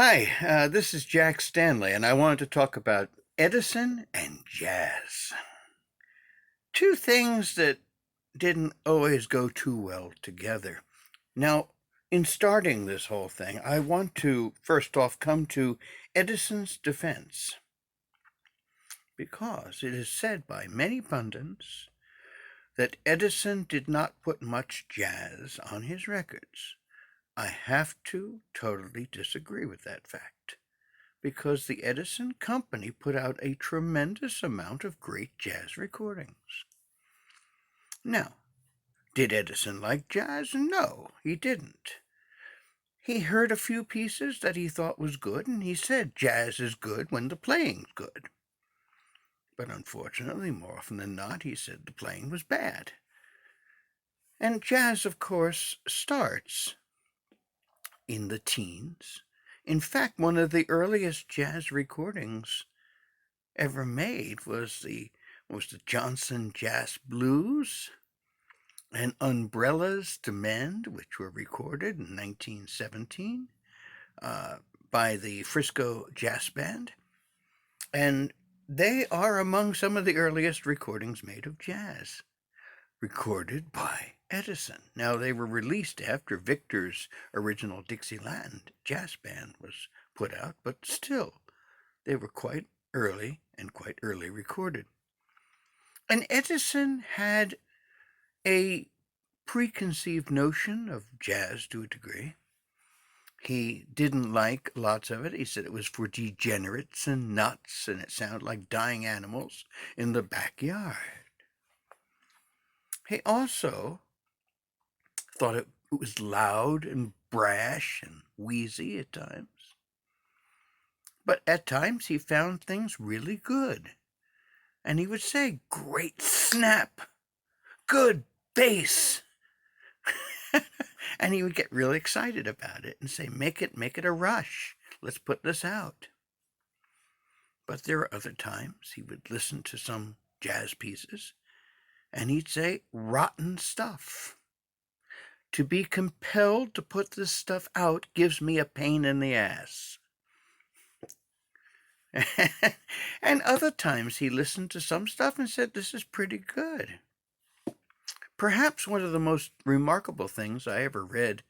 Hi, this is Jack Stanley, and I wanted to talk about Edison and jazz. Two things that didn't always go too well together. Now, in starting this whole thing, I want to first off come to Edison's defense, because it is said by many pundits that Edison did not put much jazz on his records. I have to totally disagree with that fact, because the Edison Company put out a tremendous amount of great jazz recordings. Now, did Edison like jazz? No, he didn't. He heard a few pieces that he thought was good, and he said jazz is good when the playing's good. But unfortunately, more often than not, he said the playing was bad. And jazz, of course, starts in the teens. In fact, one of the earliest jazz recordings ever made was the Johnson Jazz Blues and Umbrellas to Mend, which were recorded in 1917 by the Frisco Jazz Band. And they are among some of the earliest recordings made of jazz, recorded by Edison. Now, they were released after Victor's original Dixieland Jazz Band was put out, but still, they were quite early and quite early recorded. And Edison had a preconceived notion of jazz to a degree. He didn't like lots of it. He said it was for degenerates and nuts, and it sounded like dying animals in the backyard. He also thought it was loud and brash and wheezy at times. But at times he found things really good. And he would say, "Great snap, good bass." And he would get really excited about it and say, make it a rush. Let's put this out. But there are other times he would listen to some jazz pieces and he'd say, rotten stuff. To be compelled to put this stuff out gives me a pain in the ass. And other times he listened to some stuff and said, this is pretty good. Perhaps one of the most remarkable things I ever read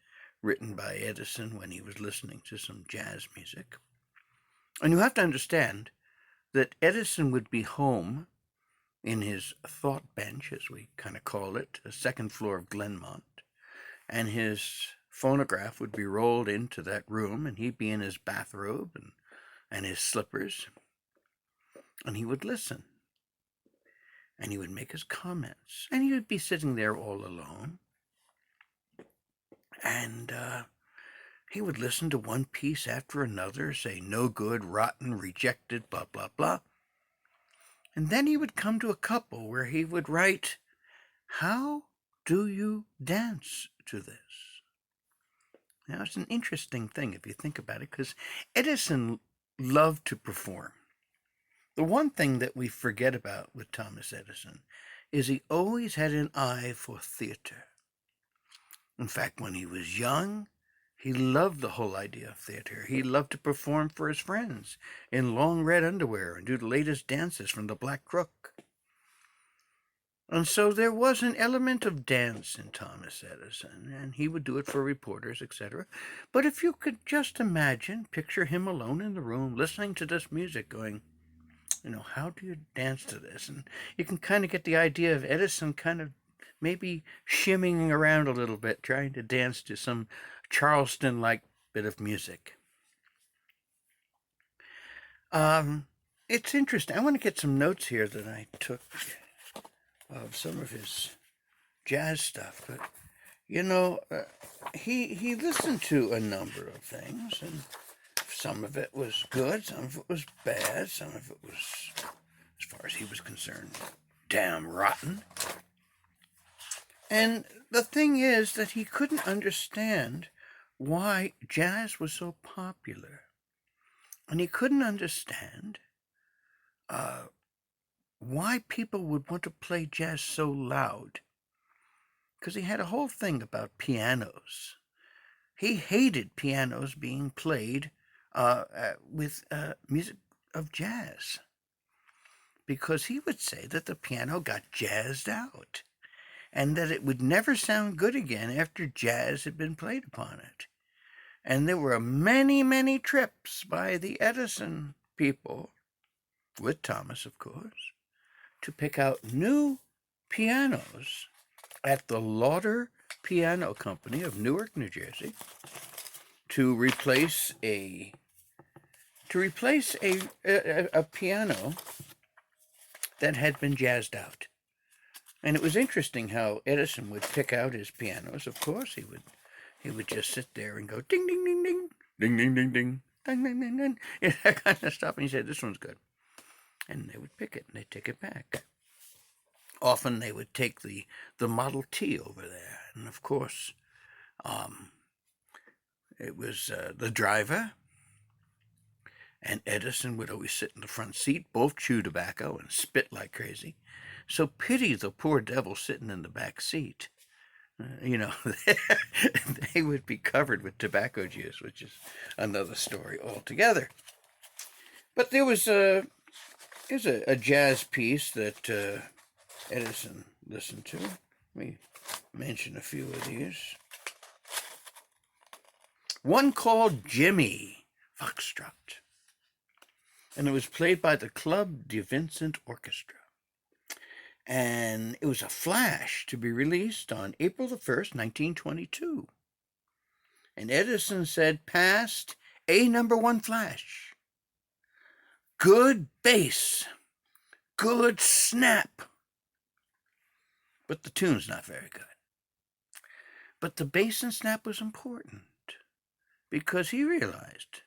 written by Edison when he was listening to some jazz music. And you have to understand that Edison would be home in his thought bench, as we kind of call it, the second floor of Glenmont, and his phonograph would be rolled into that room, and he'd be in his bathrobe and his slippers, and he would listen. And he would make his comments, and he would be sitting there all alone, and he would listen to one piece after another, say no good, rotten, rejected, blah, blah, blah. And then he would come to a couple where he would write, how do you dance to this? Now, it's an interesting thing if you think about it, because Edison loved to perform. The one thing that we forget about with Thomas Edison is he always had an eye for theater. In fact, when he was young, he loved the whole idea of theater. He loved to perform for his friends in long red underwear and do the latest dances from the Black Crook. And so there was an element of dance in Thomas Edison, and he would do it for reporters, etc. But if you could just imagine, picture him alone in the room listening to this music going, how do you dance to this? And you can kind of get the idea of Edison kind of maybe shimmying around a little bit, trying to dance to some Charleston-like bit of music. It's interesting. I want to get some notes here that I took of some of his jazz stuff, but he listened to a number of things, and some of it was good, some of it was bad, some of it was, as far as he was concerned, damn rotten. And the thing is that he couldn't understand why jazz was so popular. And he couldn't understand why people would want to play jazz so loud. Because he had a whole thing about pianos. He hated pianos being played with music of jazz, because he would say that the piano got jazzed out and that it would never sound good again after jazz had been played upon it. And there were many, many trips by the Edison people, with Thomas, of course, to pick out new pianos at the Lauder Piano Company of Newark, New Jersey, to replace a piano that had been jazzed out. And it was interesting how Edison would pick out his pianos. Of course, he would just sit there and go ding ding ding ding ding ding ding ding ding ding ding ding, that kind of stuff. And he said, "This one's good," and they would pick it and they'd take it back. Often they would take the Model T over there, and of course, it was the driver. And Edison would always sit in the front seat, both chew tobacco and spit like crazy. So pity the poor devil sitting in the back seat. They would be covered with tobacco juice, which is another story altogether. But here's a jazz piece that Edison listened to. Let me mention a few of these. One called Jimmy Foxtrot, and it was played by the Club de Vincent Orchestra. And it was a flash to be released on April the 1st, 1922. And Edison said, "Passed a number one flash. Good bass, good snap, but the tune's not very good." But the bass and snap was important because he realized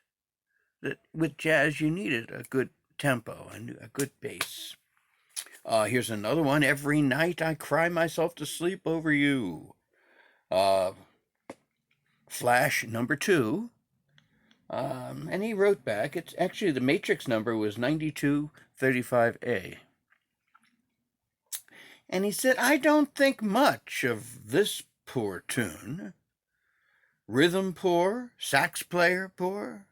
that with jazz you needed a good tempo and a good bass. Here's another one. Every night I cry myself to sleep over you. Flash number 2. And he wrote back. It's actually, the matrix number was 9235A. And he said, "I don't think much of this poor tune. Rhythm poor, sax player poor.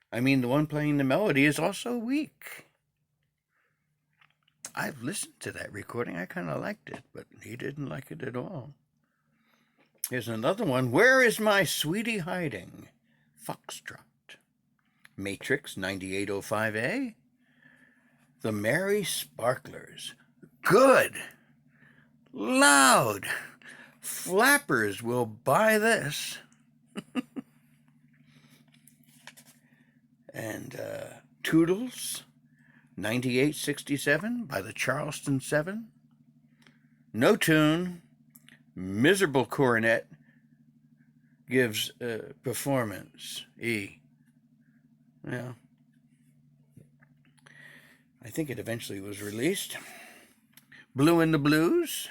I mean, the one playing the melody is also weak." I've listened to that recording. I kind of liked it, but he didn't like it at all. Here's another one. Where is my sweetie hiding? Foxtrot. Matrix 9805A. The Merry Sparklers. Good. Loud. Flappers will buy this. And Toodles 9867 by the Charleston 7. No tune. Miserable cornet gives performance E. Well, I think it eventually was released. Blue in the Blues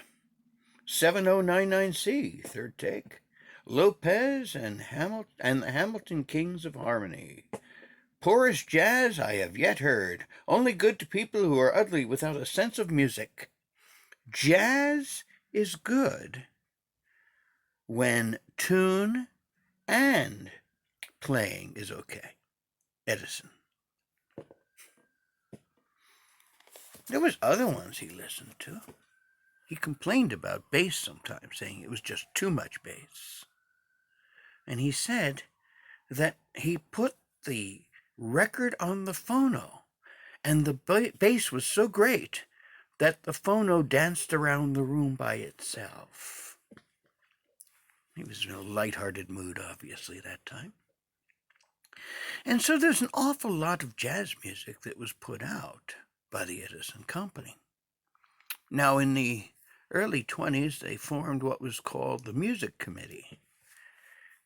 7099C, third take. Lopez and the Hamilton Kings of Harmony. Poorest jazz I have yet heard. Only good to people who are ugly without a sense of music. Jazz is good when tune and playing is okay. Edison. There was other ones he listened to. He complained about bass sometimes, saying it was just too much bass. And he said that he put the record on the phono, and the bass was so great that the phono danced around the room by itself. He was in a lighthearted mood, obviously, that time. And so there's an awful lot of jazz music that was put out by the Edison Company. Now, in the early 20s, they formed what was called the Music Committee.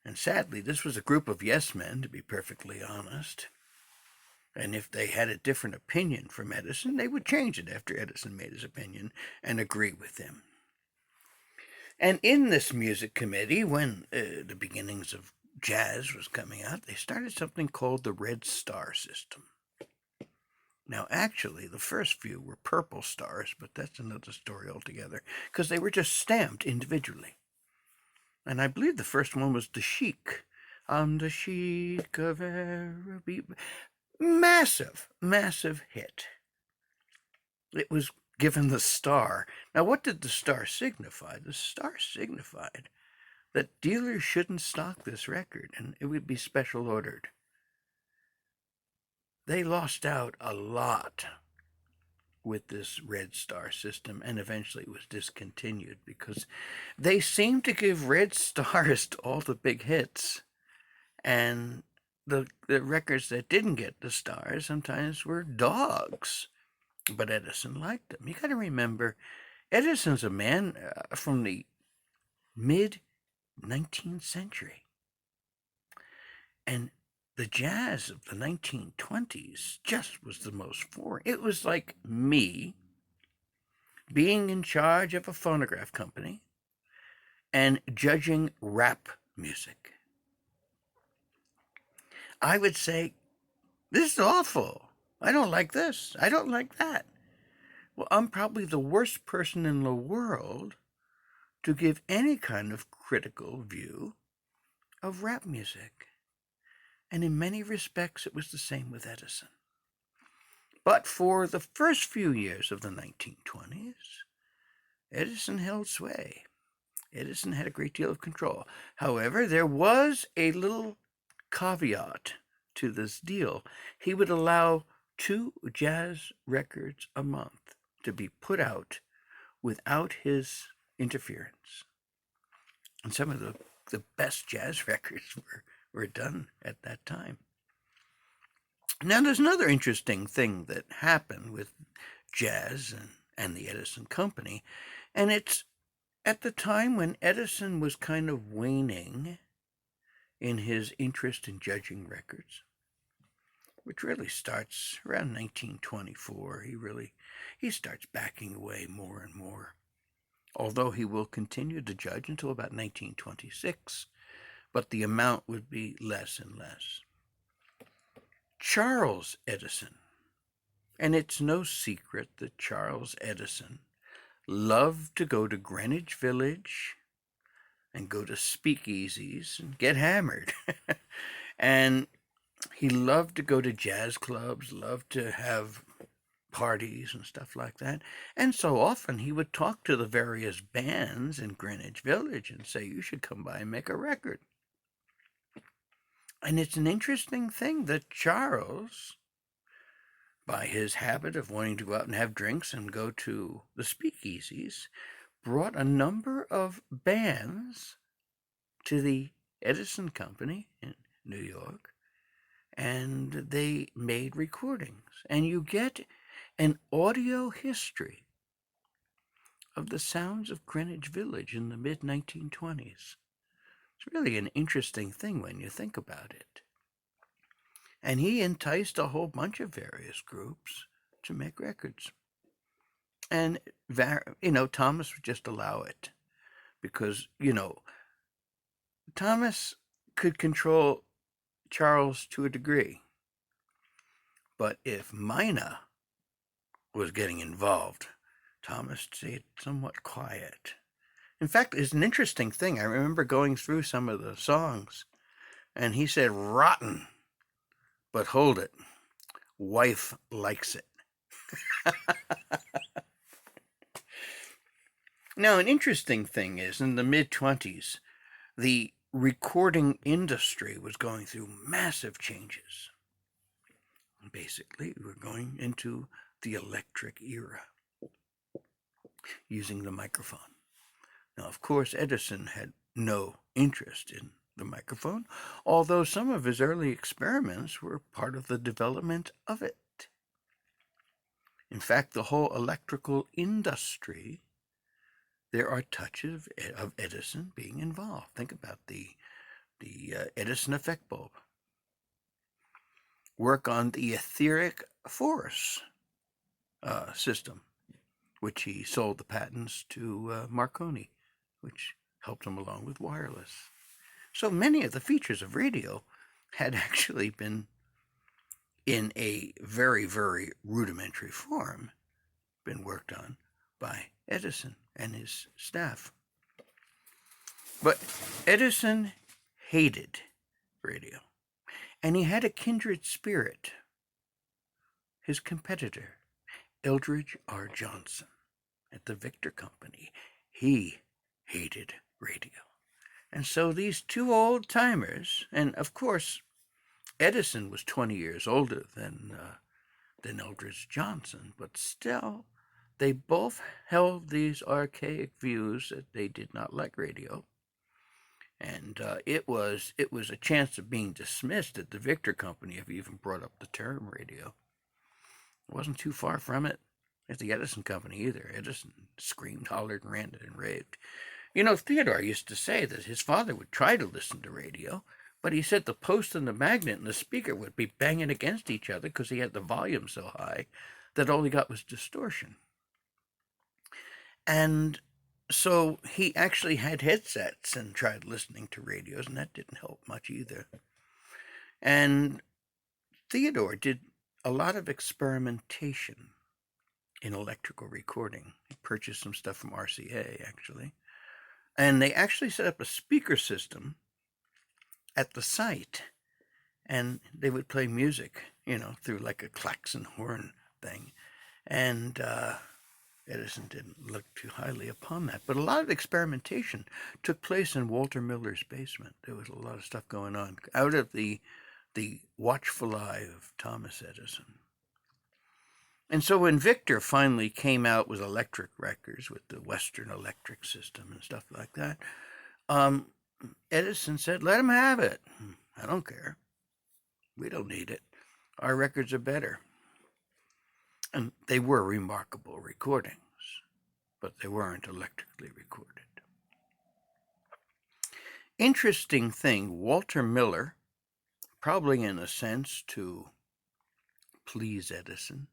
And sadly, this was a group of yes men, to be perfectly honest. And if they had a different opinion from Edison, they would change it after Edison made his opinion and agree with him. And in this music committee, when the beginnings of jazz was coming out, they started something called the Red Star System. Now, actually, the first few were purple stars, but that's another story altogether, because they were just stamped individually. And I believe the first one was the Chic on the cheek of every... Massive, massive hit. It was given the star. Now, what did the star signify? The star signified that dealers shouldn't stock this record and it would be special ordered. They lost out a lot with this red star system, and eventually it was discontinued because they seemed to give red stars to all the big hits, and the records that didn't get the stars sometimes were dogs. But Edison liked them. You got to remember, Edison's a man from the mid-19th century, and the jazz of the 1920s just was the most foreign. It was like me being in charge of a phonograph company and judging rap music. I would say, this is awful. I don't like this. I don't like that. Well, I'm probably the worst person in the world to give any kind of critical view of rap music. And in many respects, it was the same with Edison. But for the first few years of the 1920s, Edison held sway. Edison had a great deal of control. However, there was a little caveat to this deal. He would allow 2 jazz records a month to be put out without his interference. And some of the best jazz records were done at that time. Now, there's another interesting thing that happened with jazz and the Edison Company, and it's at the time when Edison was kind of waning in his interest in judging records, which really starts around 1924. He starts backing away more and more, although he will continue to judge until about 1926, but the amount would be less and less. Charles Edison, and it's no secret that Charles Edison loved to go to Greenwich Village and go to speakeasies and get hammered. And he loved to go to jazz clubs, loved to have parties and stuff like that. And so often he would talk to the various bands in Greenwich Village and say, you should come by and make a record. And it's an interesting thing that Charles, by his habit of wanting to go out and have drinks and go to the speakeasies, brought a number of bands to the Edison Company in New York, and they made recordings. And you get an audio history of the sounds of Greenwich Village in the mid-1920s. It's really an interesting thing when you think about it. And he enticed a whole bunch of various groups to make records. And, Thomas would just allow it because, Thomas could control Charles to a degree. But if Mina was getting involved, Thomas stayed somewhat quiet. In fact, it's an interesting thing. I remember going through some of the songs, and he said, rotten, but hold it, wife likes it. Now, an interesting thing is, in the mid-20s, the recording industry was going through massive changes. Basically, we're going into the electric era, using the microphone. Now, of course, Edison had no interest in the microphone, although some of his early experiments were part of the development of it. In fact, the whole electrical industry, there are touches of Edison being involved. Think about the Edison effect bulb. Work on the etheric force system, which he sold the patents to Marconi, which helped him along with wireless. So many of the features of radio had actually been in a very, very rudimentary form, been worked on by Edison and his staff. But Edison hated radio. And he had a kindred spirit. His competitor, Eldridge R. Johnson, at the Victor Company, he hated radio. And so these two old timers, and of course, Edison was 20 years older than Eldridge Johnson, but still, they both held these archaic views that they did not like radio. And it was a chance of being dismissed at the Victor Company if you even brought up the term radio. It wasn't too far from it at the Edison Company either. Edison screamed, hollered, ranted, and raved. You know, Theodore used to say that his father would try to listen to radio, but he said the post and the magnet and the speaker would be banging against each other because he had the volume so high that all he got was distortion. And so he actually had headsets and tried listening to radios, and that didn't help much either. And Theodore did a lot of experimentation in electrical recording. He purchased some stuff from RCA, actually. And they actually set up a speaker system at the site, and they would play music, through like a klaxon horn thing. And Edison didn't look too highly upon that. But a lot of experimentation took place in Walter Miller's basement. There was a lot of stuff going on out of the watchful eye of Thomas Edison. And so when Victor finally came out with electric records, with the Western Electric system and stuff like that, Edison said, let him have it. I don't care. We don't need it. Our records are better. And they were remarkable recordings, but they weren't electrically recorded. Interesting thing, Walter Miller, probably in a sense to please Edison,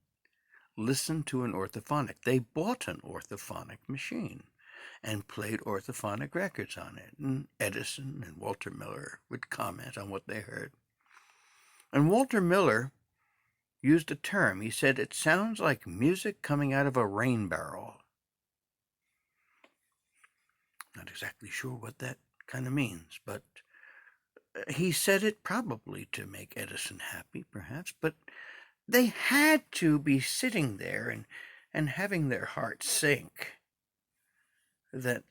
listened to an orthophonic. They bought an orthophonic machine and played orthophonic records on it. And Edison and Walter Miller would comment on what they heard. And Walter Miller used a term. He said, it sounds like music coming out of a rain barrel. Not exactly sure what that kind of means, but he said it probably to make Edison happy, perhaps, but they had to be sitting there and having their hearts sink that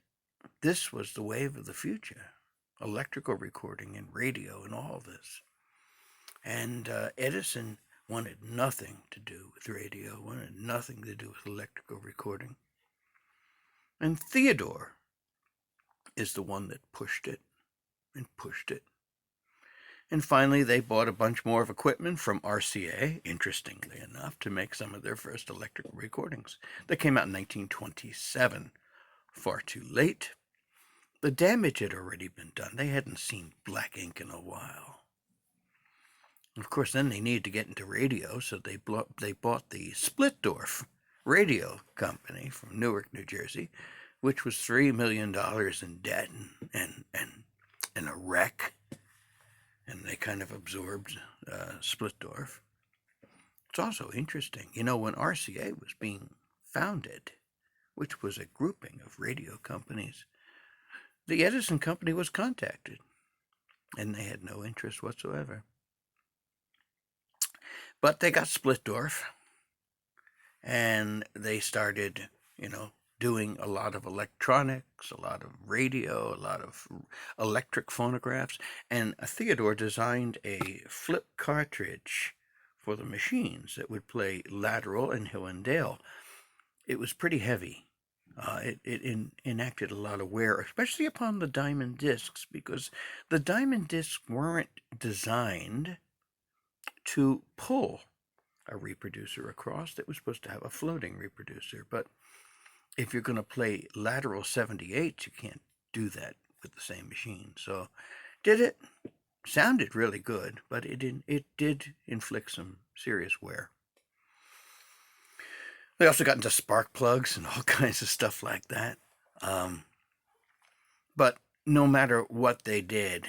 this was the wave of the future, electrical recording and radio and all this. And Edison wanted nothing to do with radio, wanted nothing to do with electrical recording. And Theodore is the one that pushed it and pushed it. And finally, they bought a bunch more of equipment from RCA, interestingly enough, to make some of their first electrical recordings. That came out in 1927, far too late. The damage had already been done. They hadn't seen black ink in a while. Of course, then they needed to get into radio, so they bought the Splitdorf Radio Company from Newark, New Jersey, which was $3 million in debt and a wreck. And they kind of absorbed Splitdorf. It's also interesting, when RCA was being founded, which was a grouping of radio companies, the Edison Company was contacted, and they had no interest whatsoever. But they got Splitdorf, and they started, doing a lot of electronics, a lot of radio, a lot of electric phonographs. And Theodore designed a flip cartridge for the machines that would play Lateral and Hill and Dale. It was pretty heavy. It enacted a lot of wear, especially upon the diamond discs, because the diamond discs weren't designed to pull a reproducer across. It was supposed to have a floating reproducer, but if you're going to play lateral 78s, you can't do that with the same machine. So did it. Sounded really good, but it did inflict some serious wear. They also got into spark plugs and all kinds of stuff like that. But no matter what they did,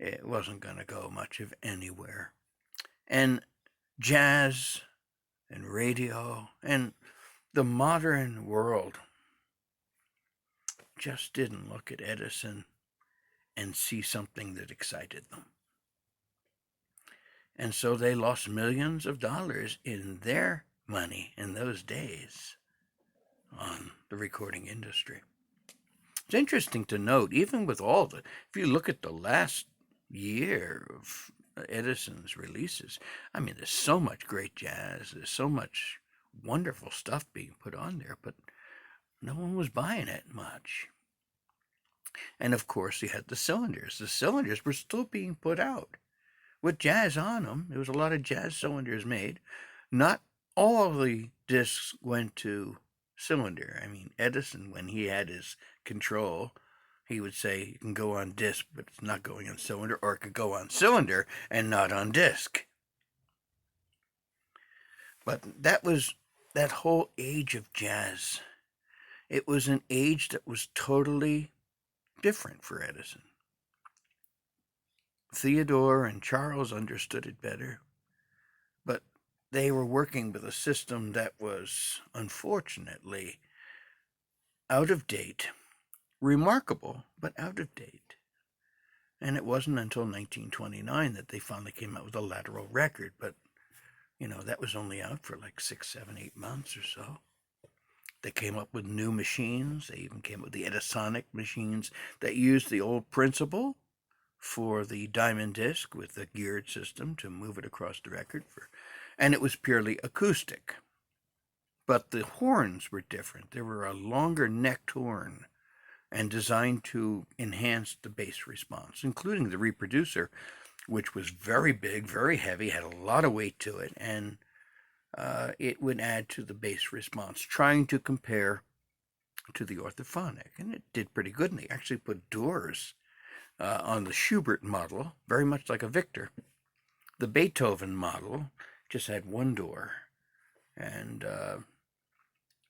it wasn't going to go much of anywhere. And jazz and radio and the modern world just didn't look at Edison and see something that excited them. And so they lost millions of dollars in their money in those days on the recording industry. It's interesting to note, even with all the, if you look at the last year of Edison's releases, I mean, there's so much great jazz, there's so much wonderful stuff being put on there, but no one was buying it much. And of course, you had the cylinders. The cylinders were still being put out with jazz on them. There was a lot of jazz cylinders made. Not all of the discs went to cylinder. I mean, Edison, when he had his control, he would say you can go on disc, but it's not going on cylinder, or it could go on cylinder and not on disc. But that was that whole age of jazz. It was an age that was totally different for Edison. Theodore and Charles understood it better, but they were working with a system that was, unfortunately, out of date. Remarkable, but out of date. And it wasn't until 1929 that they finally came out with a lateral record, but, that was only out for like 6, 7, 8 months or so. They came up with new machines. They even came up with the Edisonic machines that used the old principle for the diamond disc with the geared system to move it across the record, and it was purely acoustic. But the horns were different. They were a longer necked horn and designed to enhance the bass response, including the reproducer, which was very big, very heavy, had a lot of weight to it, and it would add to the bass response, trying to compare to the orthophonic. And it did pretty good, and they actually put doors on the Schubert model, very much like a Victor. The Beethoven model just had one door. And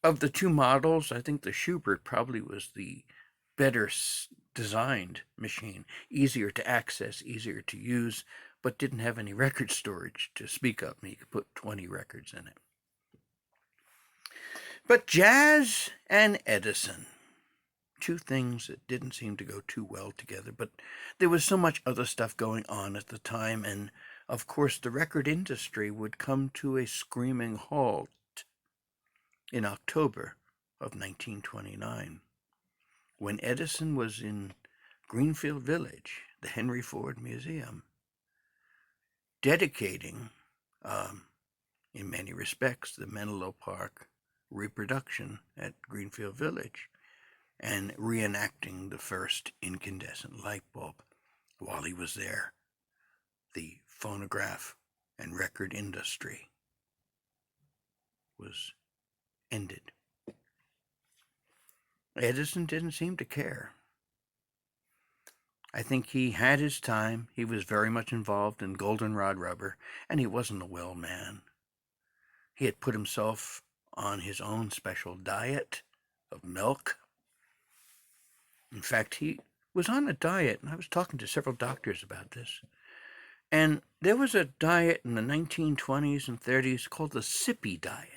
of the two models, I think the Schubert probably was the better designed machine, easier to access, easier to use, but didn't have any record storage to speak of. You could put 20 records in it. But jazz and Edison, two things that didn't seem to go too well together, but there was so much other stuff going on at the time, and of course the record industry would come to a screaming halt in October of 1929 when Edison was in Greenfield Village, the Henry Ford Museum, dedicating, in many respects, the Menlo Park reproduction at Greenfield Village, and reenacting the first incandescent light bulb. While he was there, the phonograph and record industry was ended. Edison didn't seem to care. I think he had his time. He was very much involved in goldenrod rubber, and he wasn't a well man. He had put himself on his own special diet of milk. In fact, he was on a diet, and I was talking to several doctors about this. And there was a diet in the 1920s and 30s called the sippy diet,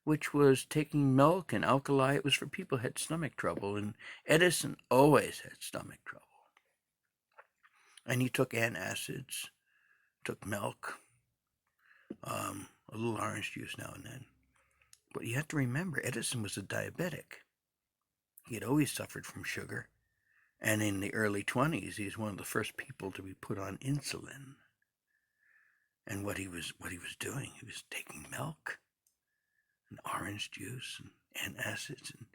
which was taking milk and alkali. It was for people who had stomach trouble, and Edison always had stomach trouble. And he took antacids, took milk, a little orange juice now and then. But you have to remember, Edison was a diabetic. He had always suffered from sugar. And in the early 20s, he's one of the first people to be put on insulin. And what he was doing, he was taking milk and orange juice and antacids, and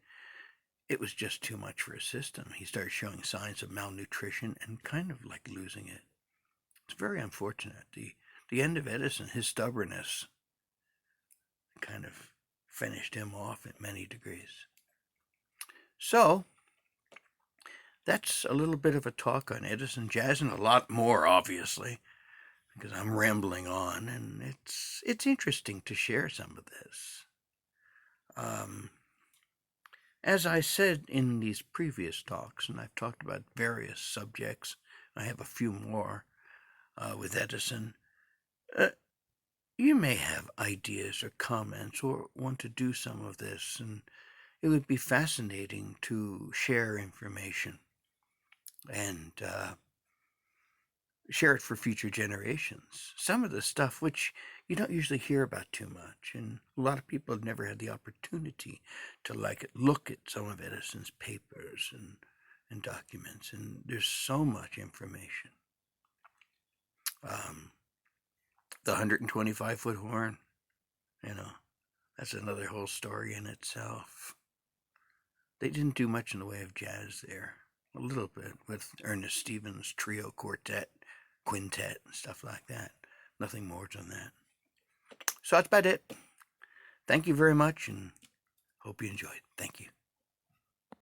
it was just too much for his system. He started showing signs of malnutrition and kind of like losing it. It's very unfortunate. The end of Edison, his stubbornness, kind of finished him off in many degrees. So, that's a little bit of a talk on Edison jazz, and a lot more, obviously, because I'm rambling on, and it's interesting to share some of this. As I said in these previous talks, and I've talked about various subjects, I have a few more with Edison, you may have ideas or comments or want to do some of this, and it would be fascinating to share information. and share it for future generations. Some of the stuff which you don't usually hear about too much, and a lot of people have never had the opportunity to look at some of Edison's papers and documents, and there's so much information. The 125-foot horn, that's another whole story in itself. They didn't do much in the way of jazz there. A little bit with Ernest Stevens' trio quartet, quintet, and stuff like that. Nothing more than that. So that's about it. Thank you very much, and hope you enjoyed. Thank you.